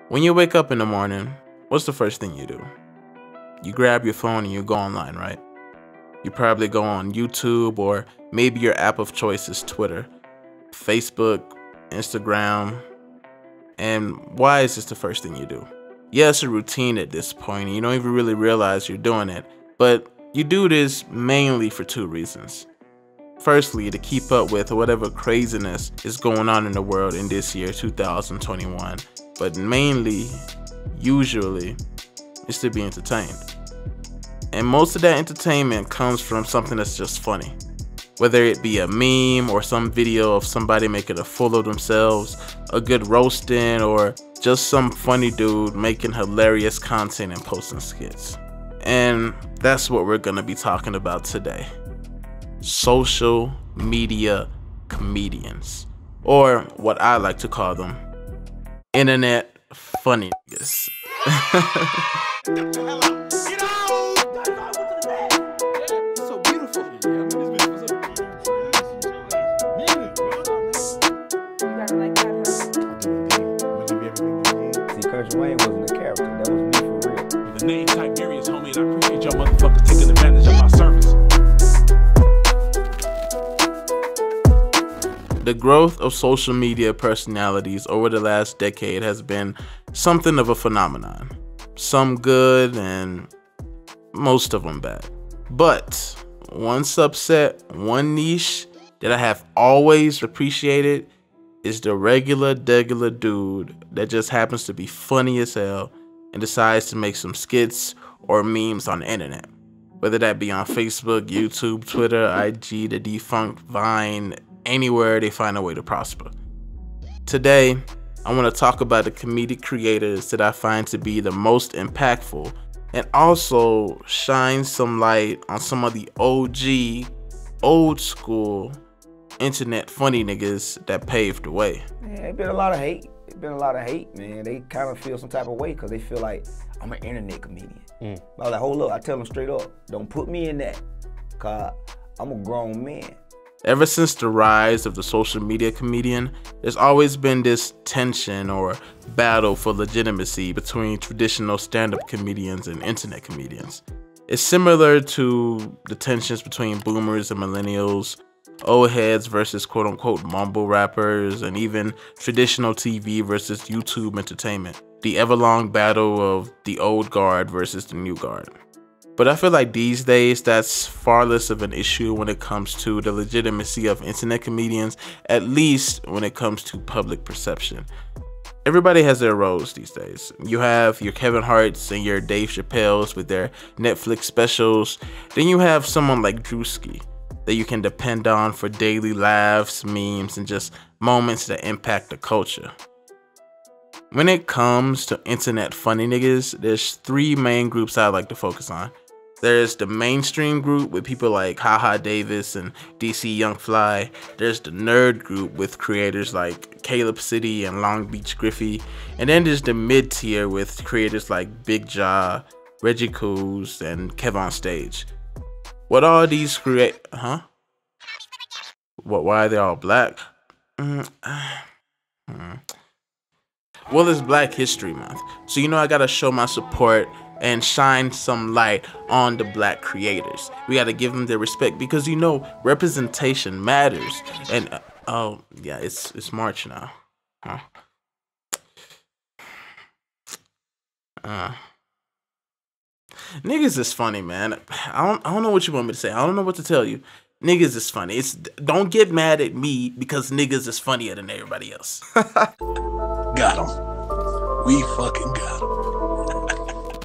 When you wake up in the morning, what's the first thing you do? You grab your phone and you go online, right? You probably go on YouTube, or maybe your app of choice is Twitter, Facebook, Instagram. And why is this the first thing you do? Yeah, it's a routine at this point, and you don't even really realize you're doing it, but you do this mainly for two reasons. Firstly, to keep up with whatever craziness is going on in the world in this year, 2021, but mainly, usually, is to be entertained. And most of that entertainment comes from something that's just funny. Whether it be a meme or some video of somebody making a fool of themselves, a good roasting, or just some funny dude making hilarious content and posting skits. And that's what we're gonna be talking about today. Social media comedians, or what I like to call them, internet funny niggas. Wayne wasn't a character, that was me for real. The name Tiberius, homie, and I appreciate y'all motherfuckers taking advantage of my service. The growth of social media personalities over the last decade has been something of a phenomenon. Some good and most of them bad. But one subset, one niche that I have always appreciated is the regular degular dude that just happens to be funny as hell and decides to make some skits or memes on the internet. Whether that be on Facebook, YouTube, Twitter, IG, the defunct Vine, anywhere they find a way to prosper. Today, I want to talk about the comedic creators that I find to be the most impactful, and also shine some light on some of the OG, old school internet funny niggas that paved the way. Man, it's been a lot of hate. It's been a lot of hate, man. They kind of feel some type of way because they feel like I'm an internet comedian. But I was like, hold up, I tell them straight up, don't put me in that, cause I'm a grown man. Ever since the rise of the social media comedian, there's always been this tension or battle for legitimacy between traditional stand-up comedians and internet comedians. It's similar to the tensions between boomers and millennials, old heads versus quote-unquote mumble rappers, and even traditional TV versus YouTube entertainment. The ever-long battle of the old guard versus the new guard. But I feel like these days that's far less of an issue when it comes to the legitimacy of internet comedians, at least when it comes to public perception. Everybody has their roles these days. You have your Kevin Harts and your Dave Chappelles with their Netflix specials. Then you have someone like Druski that you can depend on for daily laughs, memes, and just moments that impact the culture. When it comes to internet funny niggas, there's three main groups I like to focus on. There's the mainstream group with people like Haha Davis and DC Young Fly. There's the nerd group with creators like CalebCity and LongBeachGriffy. And then there's the mid-tier with creators like Bigg Jah, Reggie Coos, and Kev on Stage. What all these why are they all black? Well, it's Black History Month, so you know I gotta show my support and shine some light on the black creators. We gotta give them their respect because you know representation matters. And oh yeah, it's March now. Niggas is funny, man. I don't know what you want me to say. I don't know what to tell you. Niggas is funny. Don't get mad at me because niggas is funnier than everybody else. Got him. We fucking got him.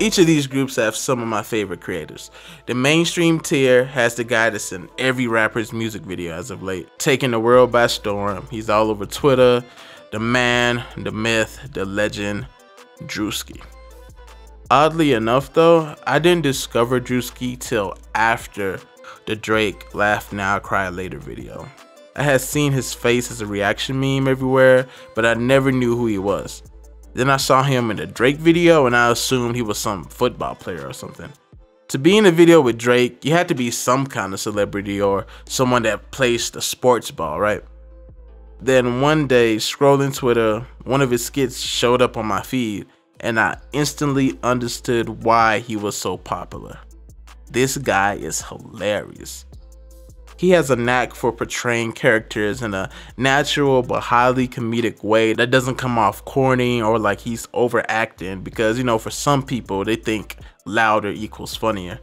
Each of these groups have some of my favorite creators. The mainstream tier has the guy that's in every rapper's music video as of late, taking the world by storm. He's all over Twitter. The man, the myth, the legend, Druski. Oddly enough though, I didn't discover Druski till after the Drake Laugh Now Cry Later video. I had seen his face as a reaction meme everywhere, but I never knew who he was. Then I saw him in the Drake video and I assumed he was some football player or something. To be in a video with Drake, you had to be some kind of celebrity or someone that placed a sports ball, right? Then one day, scrolling Twitter, one of his skits showed up on my feed, and I instantly understood why he was so popular. This guy is hilarious. He has a knack for portraying characters in a natural but highly comedic way that doesn't come off corny or like he's overacting, because, you know, for some people, they think louder equals funnier.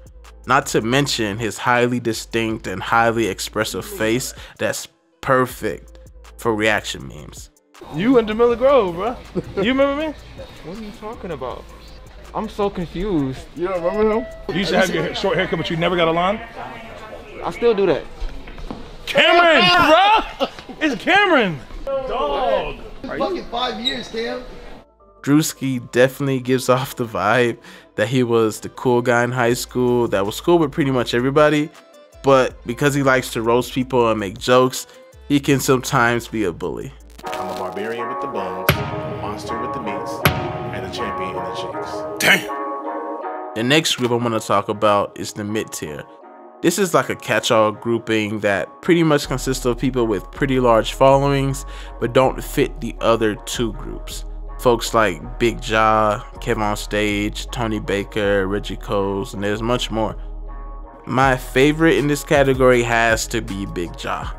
Not to mention his highly distinct and highly expressive face that's perfect for reaction memes. You in DeMille Grove, bro. You remember me? What are you talking about? I'm so confused. You don't remember him? You used to have your short haircut, but you never got a line? I still do that. Cameron, bro! It's Cameron! Dog! Fucking 5 years, Cam. Druski definitely gives off the vibe that he was the cool guy in high school that was cool with pretty much everybody, but because he likes to roast people and make jokes, he can sometimes be a bully. I'm a barbarian with the bones, a monster with the meats, and a champion in the chicks. Damn! The next group I want to talk about is the mid-tier. This is like a catch-all grouping that pretty much consists of people with pretty large followings, but don't fit the other two groups. Folks like Bigg Jah, Kev on Stage, Tony Baker, Reggie Coles, and there's much more. My favorite in this category has to be Bigg Jah.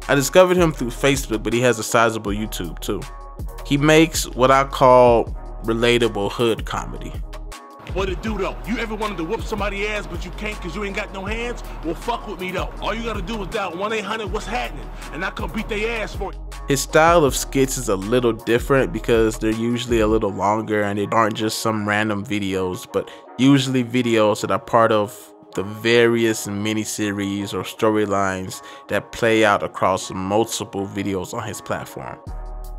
I discovered him through Facebook, but he has a sizable YouTube too. He makes what I call relatable hood comedy. What it do though? You ever wanted to whoop somebody's ass but you can't cause you ain't got no hands? Well, fuck with me though. All you gotta do is dial 1-800 what's happening, and I come beat their ass for you. His style of skits is a little different because they're usually a little longer and they aren't just some random videos, but usually videos that are part of the various miniseries or storylines that play out across multiple videos on his platform.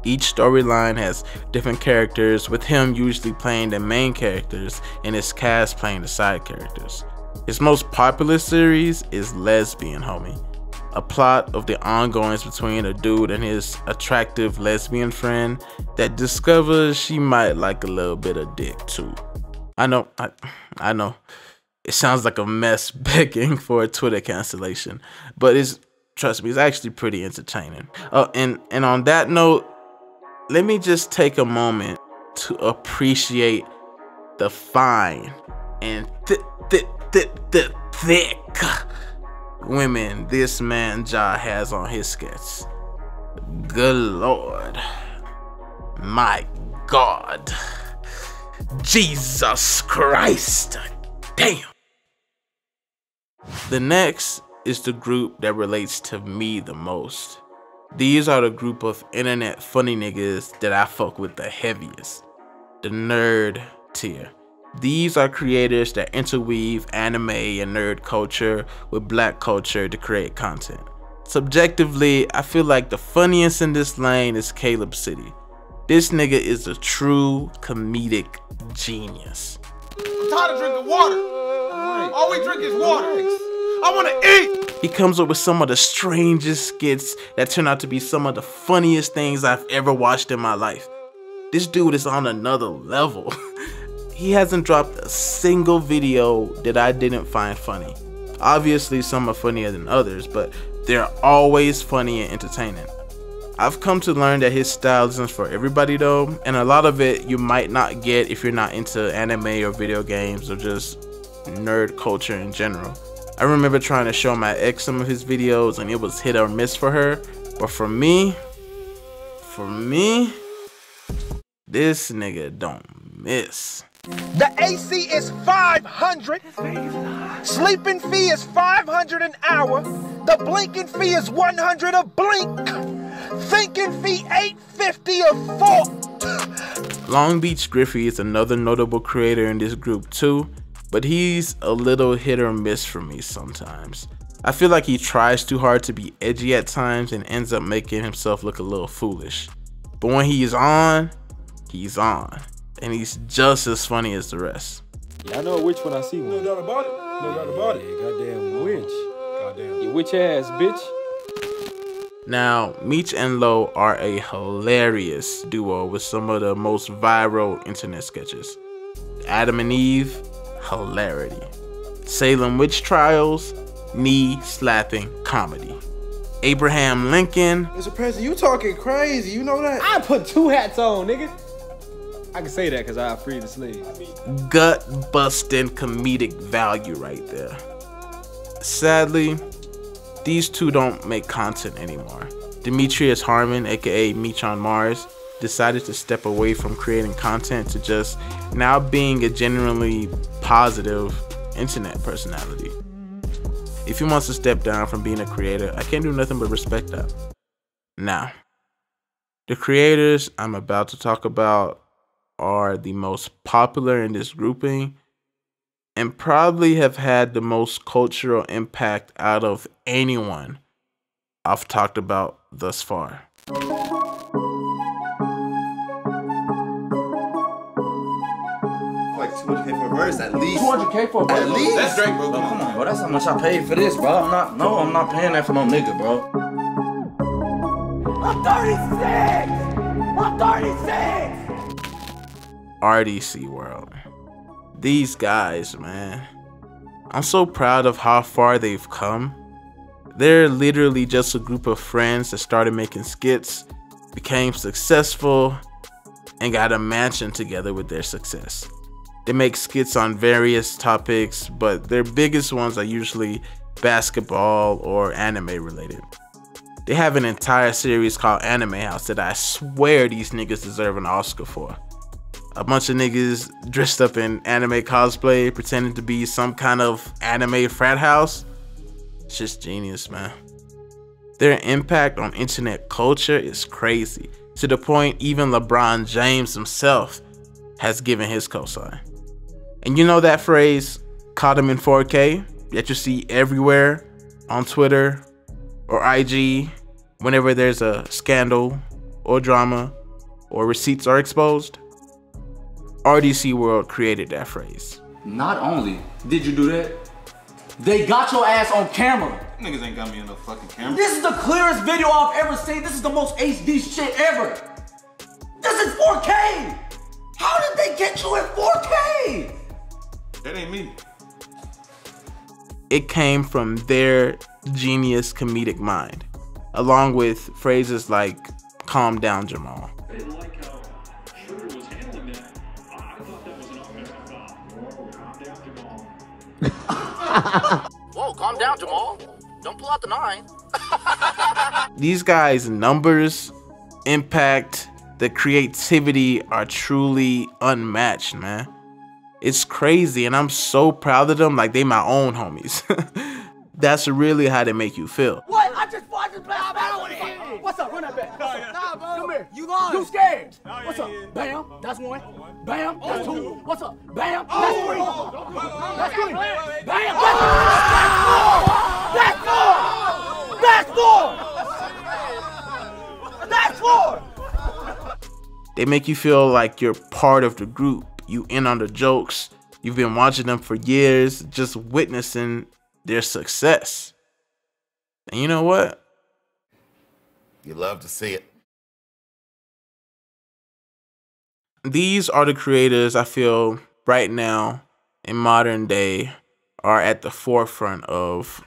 Each storyline has different characters, with him usually playing the main characters and his cast playing the side characters. His most popular series is Lesbian Homie, a plot of the ongoings between a dude and his attractive lesbian friend that discovers she might like a little bit of dick too. I know, it sounds like a mess begging for a Twitter cancellation, but trust me, it's actually pretty entertaining. Oh, and on that note, let me just take a moment to appreciate the fine and thick women this man Jah has on his skits. Good Lord. My God. Jesus Christ. Damn. The next is the group that relates to me the most. These are the group of internet funny niggas that I fuck with the heaviest. The nerd tier. These are creators that interweave anime and nerd culture with black culture to create content. Subjectively, I feel like the funniest in this lane is CalebCity. This nigga is a true comedic genius. I'm tired of drinking water. All we drink is water. I wanna eat. He comes up with some of the strangest skits that turn out to be some of the funniest things I've ever watched in my life. This dude is on another level. He hasn't dropped a single video that I didn't find funny. Obviously, some are funnier than others, but they're always funny and entertaining. I've come to learn that his style isn't for everybody though, and a lot of it you might not get if you're not into anime or video games or just nerd culture in general. I remember trying to show my ex some of his videos and it was hit or miss for her, but for me, this nigga don't miss. The AC is 500. Sleeping fee is 500 an hour. The blinking fee is 100 a blink. Thinking fee 850 a fork. LongBeachGriffy is another notable creator in this group too, but he's a little hit or miss for me sometimes. I feel like he tries too hard to be edgy at times and ends up making himself look a little foolish. But when he's on, and he's just as funny as the rest. Yeah, I know a witch when I see one. No doubt about it. No doubt about it. Yeah, goddamn witch. Goddamn. You witch ass, bitch. Now, Meech and Lo are a hilarious duo with some of the most viral internet sketches. Adam and Eve, hilarity. Salem Witch Trials, knee-slapping comedy. Abraham Lincoln. Mr. President, you talking crazy. You know that? I put 2 hats on, nigga. I can say that because I freed the slaves. Gut-busting comedic value right there. Sadly, these two don't make content anymore. Demetrius Harmon, aka Meech on Mars, decided to step away from creating content to just now being a genuinely positive internet personality. If he wants to step down from being a creator, I can't do nothing but respect that. Now, the creators I'm about to talk about are the most popular in this grouping and probably have had the most cultural impact out of anyone I've talked about thus far. Like 200K for a verse, at least. 200K for a At least. That's Drake, bro. Come on, bro. That's how much I paid for this, bro. I'm not paying that for no nigga, bro. I'm 36! I'm 36! RDC World. These guys, man. I'm so proud of how far they've come. They're literally just a group of friends that started making skits, became successful, and got a mansion together with their success. They make skits on various topics, but their biggest ones are usually basketball or anime related. They have an entire series called Anime House that I swear these niggas deserve an Oscar for. A bunch of niggas dressed up in anime cosplay, pretending to be some kind of anime frat house. It's just genius, man. Their impact on internet culture is crazy, to the point even LeBron James himself has given his cosign. And you know that phrase, caught him in 4K, that you see everywhere on Twitter or IG whenever there's a scandal or drama or receipts are exposed? RDC World created that phrase. Not only did you do that, they got your ass on camera. Niggas ain't got me in no fucking camera. This is the clearest video I've ever seen. This is the most HD shit ever. This is 4K. How did they get you in 4K? That ain't me. It came from their genius comedic mind, along with phrases like, calm down, Jamal. I didn't like how Sugar was handling that. I thought that was an offensive foul. Calm down, Jamal. Whoa, calm down, Jamal. Don't pull out the 9. These guys' numbers, impact, the creativity are truly unmatched, man. It's crazy, and I'm so proud of them, like they my own homies. That's really how they make you feel. What? I just played battle with it. What's up? Run that back. Nah, bro. Come here. You lost. You scared. What's up? Bam. That's 1. Bam. That's 2. What's up? Bam. That's 3. That's 3. Bam. That's 4. That's 4. They make you feel like you're part of the group. You in on the jokes. You've been watching them for years, just witnessing their success. And you know what? You love to see it. These are the creators I feel right now in modern day are at the forefront of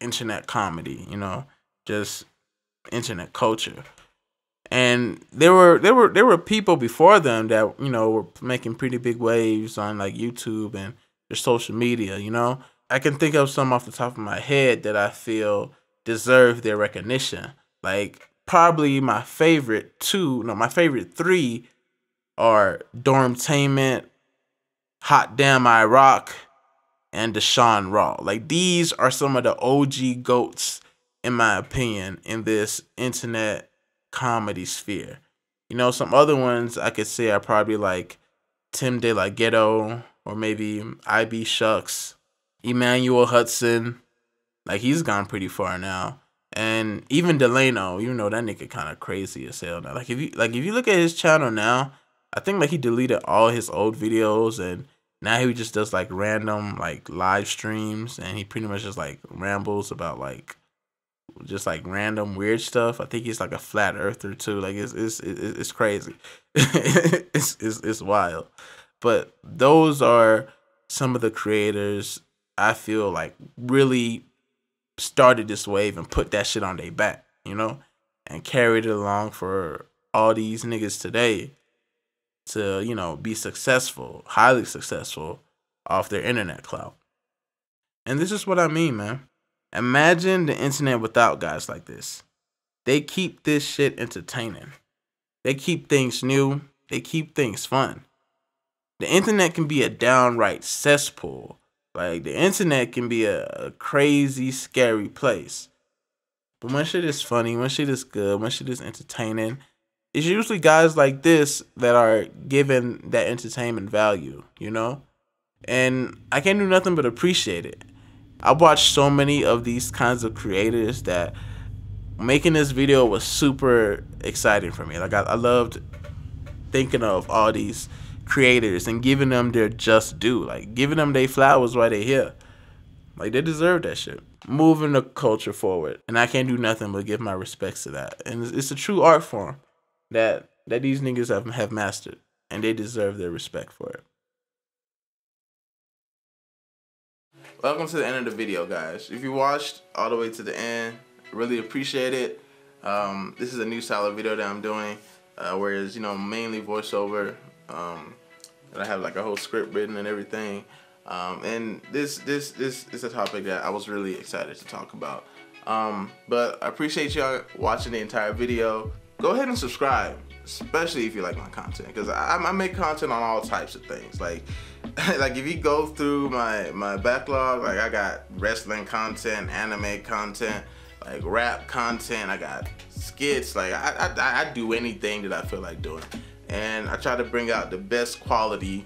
internet comedy, you know, just internet culture. And there were people before them that, you know, were making pretty big waves on like YouTube and their social media, you know. I can think of some off the top of my head that I feel deserve their recognition. Like probably my favorite 3 are Dormtainment, Hot Damn I Rock, and Deshaun Raw. Like these are some of the OG GOATs, in my opinion, in this internet comedy sphere. You know, some other ones I could say are probably like Tim De La Ghetto, or maybe IB Shucks, Emmanuel Hudson. Like he's gone pretty far now. And even Delano, you know, that nigga kind of crazy as hell now. Like if you look at his channel now, I think like he deleted all his old videos and now he just does like random like live streams and he pretty much just like rambles about like just like random weird stuff. I think he's like a flat earther too. Like it's crazy. it's wild. But those are some of the creators I feel like really started this wave and put that shit on their back, you know, and carried it along for all these niggas today to, you know, be successful, highly successful off their internet clout. And this is what I mean, man. Imagine the internet without guys like this. They keep this shit entertaining. They keep things new. They keep things fun. The internet can be a downright cesspool. Like, the internet can be a crazy, scary place. But when shit is funny, when shit is good, when shit is entertaining, it's usually guys like this that are given that entertainment value, you know? And I can't do nothing but appreciate it. I watched so many of these kinds of creators that making this video was super exciting for me. Like, I loved thinking of all these creators and giving them their just due, like giving them their flowers while they here. Like, they deserve that shit. Moving the culture forward, and I can't do nothing but give my respects to that. And it's a true art form that these niggas have mastered, and they deserve their respect for it. Welcome to the end of the video, guys. If you watched all the way to the end, really appreciate it. This is a new style of video that I'm doing, whereas, you know, mainly voiceover. And I have like a whole script written and everything. And this is a topic that I was really excited to talk about. But I appreciate y'all watching the entire video. Go ahead and subscribe, especially if you like my content, because I make content on all types of things. Like if you go through my backlog, like I got wrestling content, anime content, like rap content, I got skits. Like I do anything that I feel like doing, and I try to bring out the best quality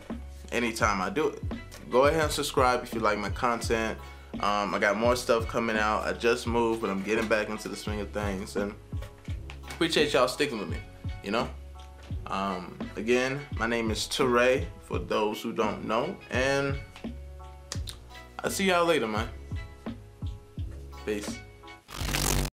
anytime I do it. Go ahead and subscribe if you like my content. I got more stuff coming out. I just moved, but I'm getting back into the swing of things, and appreciate y'all sticking with me, you know? Again, my name is Ture, for those who don't know, and I'll see y'all later, man. Peace.